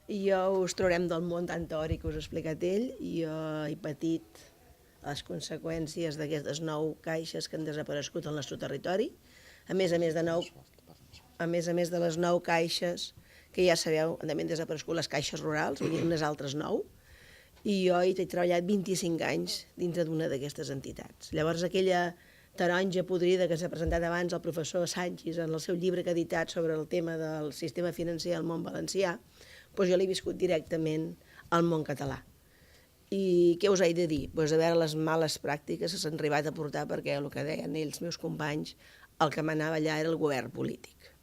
Jo us traurem del món tan teòric que us ha explicat ell. Jo he patit les conseqüències d'aquestes 9 caixes que han desaparegut al nostre territori. A més de les 9 caixes, que ja sabeu, també han desaparegut les caixes rurals, unes altres 9, i jo he treballat 25 anys dintre d'una d'aquestes entitats. Llavors, aquella taronja podrida que s'ha presentat abans el professor Sanchis en el seu llibre que ha editat sobre el tema del sistema financer al món valencià, doncs jo l'he viscut directament al món català. I què us he de dir? Doncs a veure les males pràctiques que s'han arribat a portar, perquè el que deien ells, meus companys, el que manava allà era el govern polític.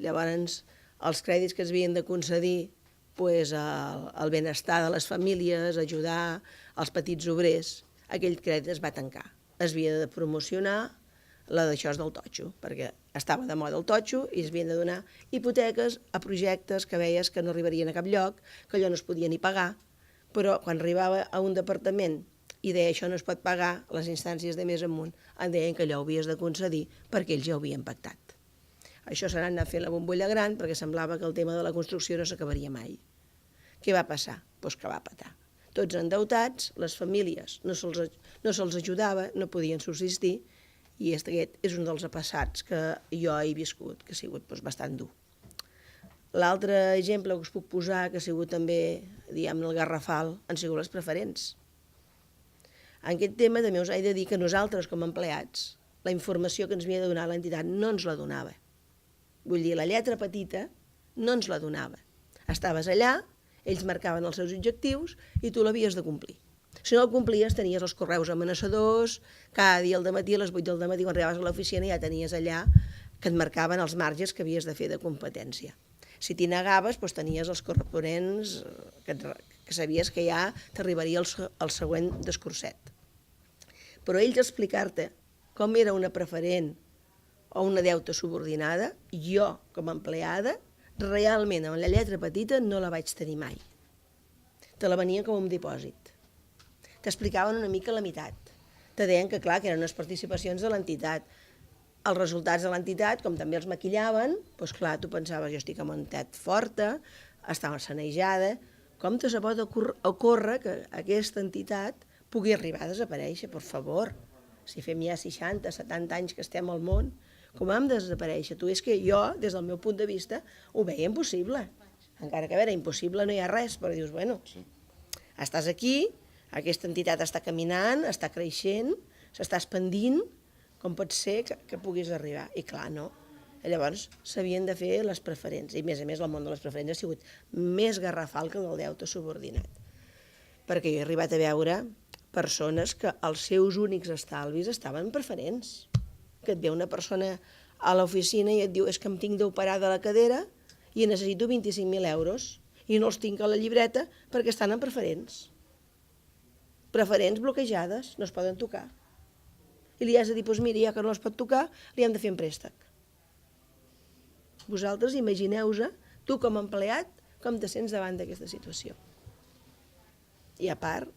Llavors, els crèdits que es havien de concedir al benestar de les famílies, ajudar els petits obrers, aquell crèdit es va tancar. Es havia de promocionar la d'això del totxo, perquè estava de moda el totxo i es havien de donar hipoteques a projectes que veies que no arribarien a cap lloc, que allò no es podia ni pagar, però quan arribava a un departament i deia això no es pot pagar, les instàncies de més amunt en deien que allò ho havies de concedir perquè ells ja ho havien pactat. Això s'ha anat fent la bombolla gran perquè semblava que el tema de la construcció no s'acabaria mai. Què va passar? Doncs que va petar. Tots endeutats, les famílies no se'ls ajudava, no podien subsistir, i aquest és un dels passats que jo he viscut, que ha sigut bastant dur. L'altre exemple que us puc posar, que ha sigut també, diguem-ne, el garrafal, han sigut les preferents. En aquest tema també us he de dir que nosaltres, com a empleats, la informació que ens havia de donar l'entitat no ens la donava. Vull dir, la lletra petita no ens la donava. Estaves allà, ells marcaven els seus objectius i tu l'havies de complir. Si no el complies, tenies els correus amenaçadors, cada dia al dematí, a les 8 del matí, quan arribaves a l'oficina, ja tenies allà que et marcaven els marges que havies de fer de competència. Si t'hi negaves, doncs tenies els corresponents que sabies que ja t'arribaria el següent descurset. Però ells explicar-te com era una preferent o una deuta subordinada, jo, com a empleada, realment amb la lletra petita no la vaig tenir mai. Te la venien com un dipòsit. T'explicaven una mica la meitat. Te deien que, clar, que eren unes participacions de l'entitat. Els resultats de l'entitat, com també els maquillaven, doncs clar, tu pensaves, jo estic en una entitat forta, estava sanejada, com te se pot ocórrer que aquesta entitat pugui arribar a desaparèixer, per favor? Si fem ja 60, 70 anys que estem al món, com hem de desaparèixer? Tu, és que jo, des del meu punt de vista, ho veia impossible. Encara que, a veure, impossible no hi ha res, però dius, bueno, estàs aquí, aquesta entitat està caminant, està creixent, s'està expandint, com pot ser que puguis arribar? I clar, no. Llavors s'havien de fer les preferents, i a més el món de les preferents ha sigut més garrafal que el del deute subordinat. Perquè jo he arribat a veure persones que els seus únics estalvis estaven en preferents. Que et ve una persona a l'oficina i et diu és que em tinc d'operar de la cadera i necessito 25.000 euros i no els tinc a la llibreta perquè estan en preferents. Preferents bloquejades, no es poden tocar. I li has de dir, doncs mira, ja que no es pot tocar, li hem de fer un préstec. Vosaltres imagineu-vos, tu com a empleat, com te sents davant d'aquesta situació. I a part,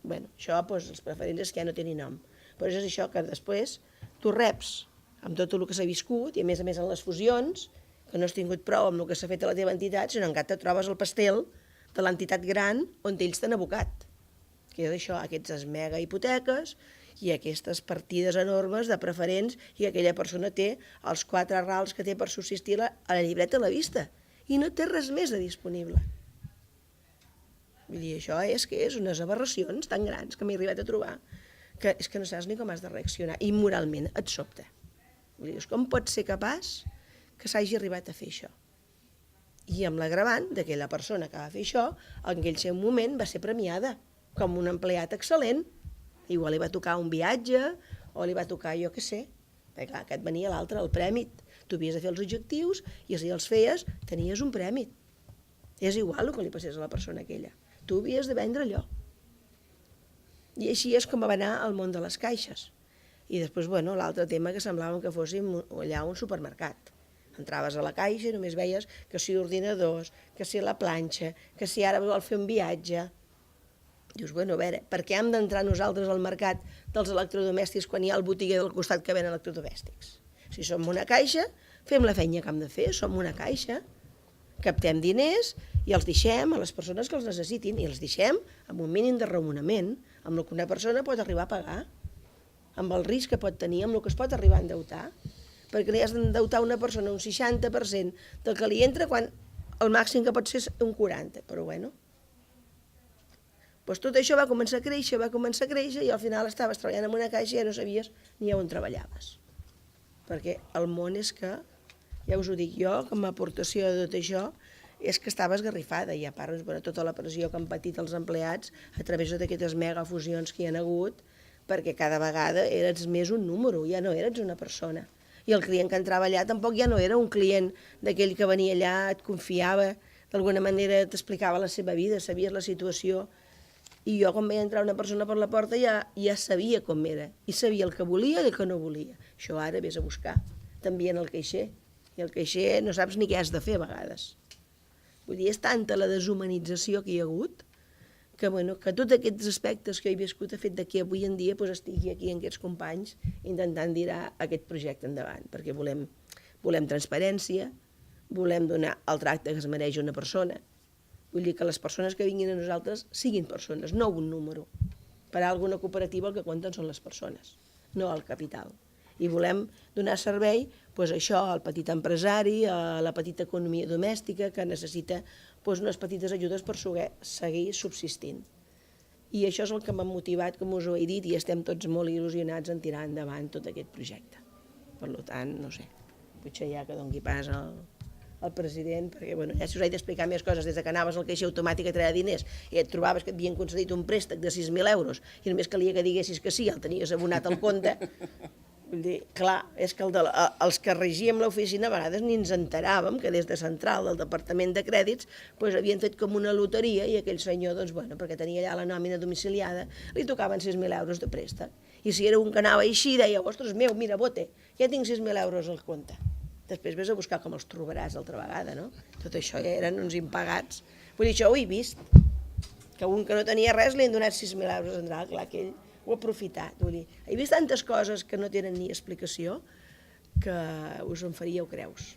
això, els preferents és que ja no tenen nom. Però és això que després tu reps amb tot el que s'ha viscut i a més en les fusions, que no has tingut prou amb el que s'ha fet a la teva entitat, sinó encara te trobes el pastel de l'entitat gran on ells t'han abocat. Que és això, aquestes mega hipoteques i aquestes partides enormes de preferents i aquella persona té els 4 rals que té per subsistir a la llibreta a la vista i no té res més de disponible. Vull dir, això és unes aberracions tan grans que m'he arribat a trobar que és que no saps ni com has de reaccionar i moralment et sobta. Vull dir, com pot ser capaç que s'hagi arribat a fer això? I amb l'agravant que la persona que va fer això en aquell seu moment va ser premiada com un empleat excel·lent. Igual li va tocar un viatge o li va tocar jo què sé, perquè clar, que et venia l'altre, el prèmit. Tu havies de fer els objectius i si els feies tenies un prèmit. És igual el que li passés a la persona aquella. Tu havies de vendre allò. I així és com va anar al món de les caixes. I després, l'altre tema que semblava que fóssim allà un supermercat. Entraves a la caixa i només veies que si ordinadors, que si la planxa, que si ara vol fer un viatge. Dius, a veure, per què hem d'entrar nosaltres al mercat dels electrodomèstics quan hi ha el botiguer del costat que ven electrodomèstics? Si som una caixa, fem la feina que hem de fer, som una caixa. captem diners i els deixem a les persones que els necessitin, i els deixem amb un mínim de remunerament, amb el que una persona pot arribar a pagar, amb el risc que pot tenir, amb el que es pot arribar a endeutar, perquè li has d'endeutar una persona un 60% del que li entra quan el màxim que pot ser és un 40%, però bueno. Doncs tot això va començar a créixer i al final estaves treballant en una caixa i ja no sabies ni on treballaves. Perquè el món és que, ja us ho dic jo, com a aportació de tot això, és que estava esgarrifada i a part de tota la pressió que han patit els empleats a través d'aquestes megafusions que hi ha hagut, perquè cada vegada eres més un número, ja no eres una persona. I el client que entrava allà tampoc ja no era un client d'aquell que venia allà, et confiava, d'alguna manera t'explicava la seva vida, sabies la situació. I jo, quan veia entrar una persona per la porta, ja sabia com era, i sabia el que volia i el que no volia. Això ara vés a buscar, també en el caixer. I el caixer no saps ni què has de fer a vegades. Vull dir, és tanta la deshumanització que hi ha hagut, que tots aquests aspectes que he viscut ha fet que avui en dia estigui aquí amb aquests companys intentant tirar aquest projecte endavant, perquè volem transparència, volem donar el tracte que es mereix una persona. Vull dir que les persones que vinguin a nosaltres siguin persones, no un número. Per a alguna cooperativa el que compten són les persones, no el capital. I volem donar servei això al petit empresari, a la petita economia domèstica que necessita unes petites ajudes per seguir subsistint. I això és el que m'ha motivat, com us ho he dit, i estem tots molt il·lusionats en tirar endavant tot aquest projecte. Per tant, no sé, potser ja que doni pas al president, perquè ja si us he d'explicar més coses, des que anaves al caixer automàtic a treure diners i et trobaves que et havien concedit un préstec de 6.000 euros i només calia que diguessis que sí, el tenies abonat al compte. Vull dir, clar, és que els que regíem l'oficina a vegades ni ens enteràvem que des de central del departament de crèdits havien fet com una loteria i aquell senyor, perquè tenia allà la nòmina domiciliada, li tocaven 6.000 euros de préstec. I si era un que anava així, deia, ostres meu, mira, bote, ja tinc 6.000 euros al compte. Després vés a buscar com els trobaràs altra vegada, no? Tot això ja eren uns impagats. Vull dir, això ho he vist, que un que no tenia res li han donat 6.000 euros d'entrada, clar, que ell ho ha aprofitat. Vull dir, he vist tantes coses que no tenen ni explicació que us en faríeu creus.